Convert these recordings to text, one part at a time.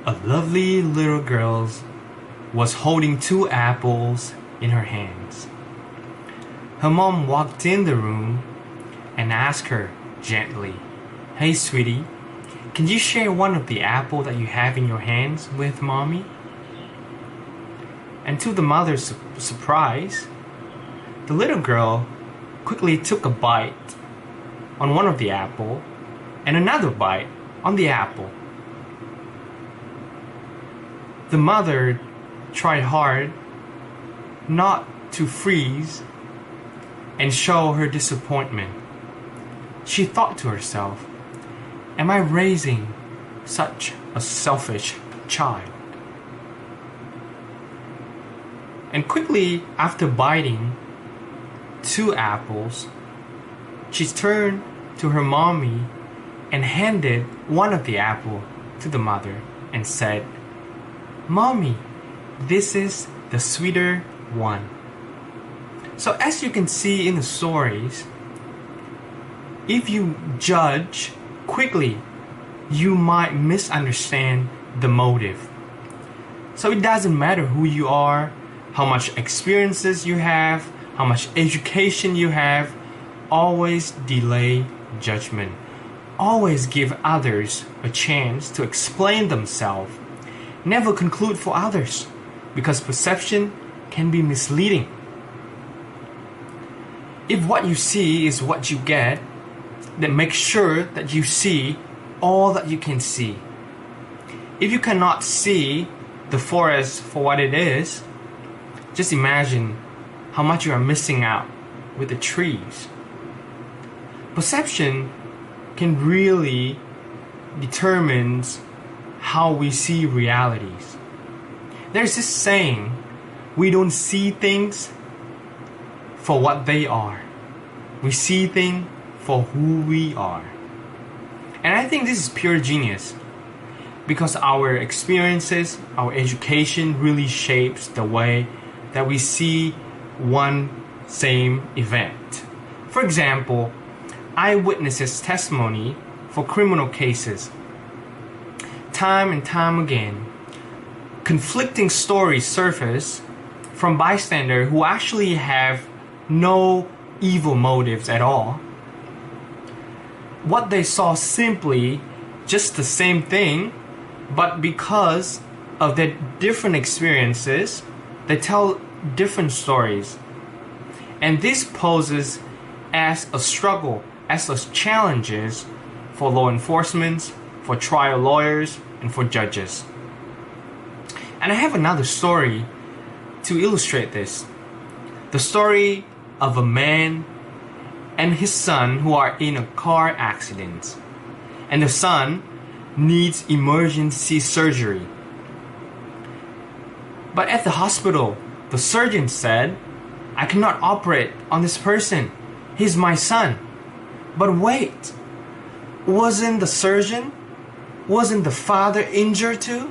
A lovely little girl was holding 2 apples in her hands. Her mom walked in the room and asked her gently, "Hey sweetie, can you share one of the apple that you have in your hands with mommy?" And to the mother's surprise, the little girl quickly took a bite on one of the apple and another bite on the apple. The mother tried hard not to freeze and show her disappointment. She thought to herself, "Am I raising such a selfish child?" And quickly after biting 2 apples, she turned to her mommy and handed one of the apple to the mother and said, "Mommy, this is the sweeter one." So as you can see in the stories, if you judge quickly, you might misunderstand the motive. So it doesn't matter who you are, how much experiences you have, how much education you have, always delay judgment. Always give others a chance to explain themselves. Never conclude for others, because perception can be misleading. If what you see is what you get, then make sure that you see all that you can see. If you cannot see the forest for what it is, just imagine how much you are missing out with the trees. Perception can really determine how we see realities. There's this saying, we don't see things for what they are. We see things for who we are. And I think this is pure genius, because our experiences, our education really shapes the way that we see one same event. For example, eyewitnesses' testimony for criminal cases. Time and time again, conflicting stories surface from bystanders who actually have no evil motives at all. What they saw simply just the same thing, but because of their different experiences, they tell different stories. And this poses as a struggle, as a challenges for law enforcement, for trial lawyers, and for judges. And I have another story to illustrate this. The story of a man and his son who are in a car accident. And the son needs emergency surgery. But at the hospital, the surgeon said, "I cannot operate on this person. He's my son." But wait, wasn't the father injured too?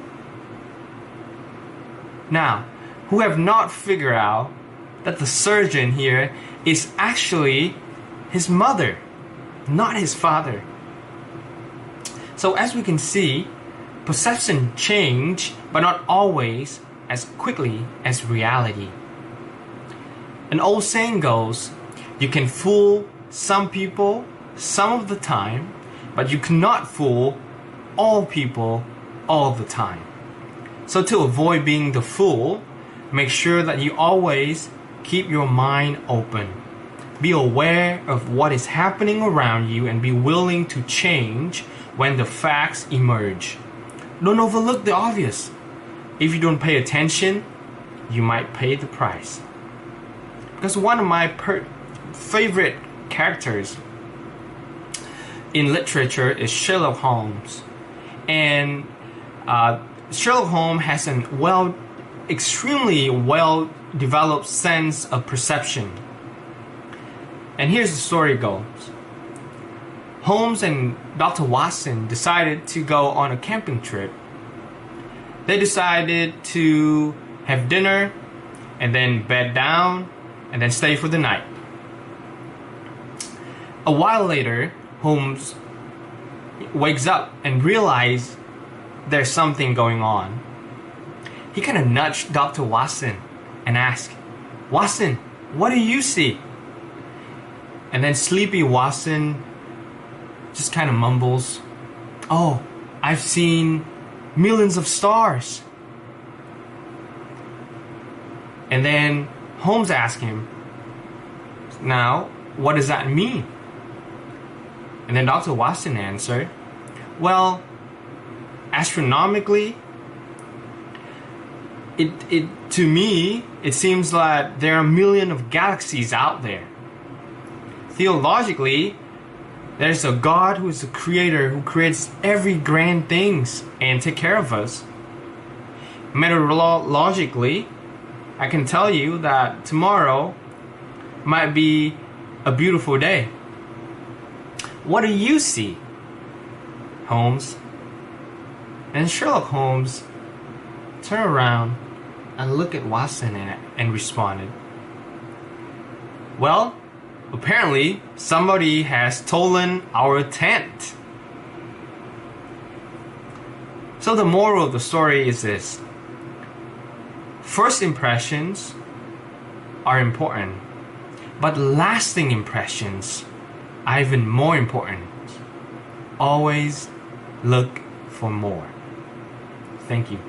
Now, who have not figured out that the surgeon here is actually his mother, not his father. So as we can see, perception change, but not always as quickly as reality. An old saying goes, you can fool some people some of the time, but you cannot fool all people all the time. So to avoid being the fool, make sure that you always keep your mind open. Be aware of what is happening around you and be willing to change when the facts emerge. Don't overlook the obvious. If you don't pay attention, you might pay the price. Because one of my favorite characters in literature is Sherlock Holmes. And Sherlock Holmes has an extremely well-developed sense of perception. And here's the story goes. Holmes and Dr. Watson decided to go on a camping trip. They decided to have dinner and then bed down and then stay for the night. A while later, Holmes wakes up and realizes there's something going on, he kind of nudged Dr. Watson and asked, Watson, what do you see? And then sleepy Watson just kind of mumbles, oh, I've seen millions of stars. And then Holmes asked him, now, what does that mean? And then Dr. Watson answered, well, astronomically, to me, it seems that there are a million of galaxies out there. Theologically, there's a God who is a creator who creates every grand things and take care of us. Meteorologically, I can tell you that tomorrow might be a beautiful day. What do you see, Holmes? And Sherlock Holmes turned around and looked at Watson and responded, well, apparently somebody has stolen our tent. So the moral of the story is this. First impressions are important, but lasting impressions are even more important. Always look for more. Thank you.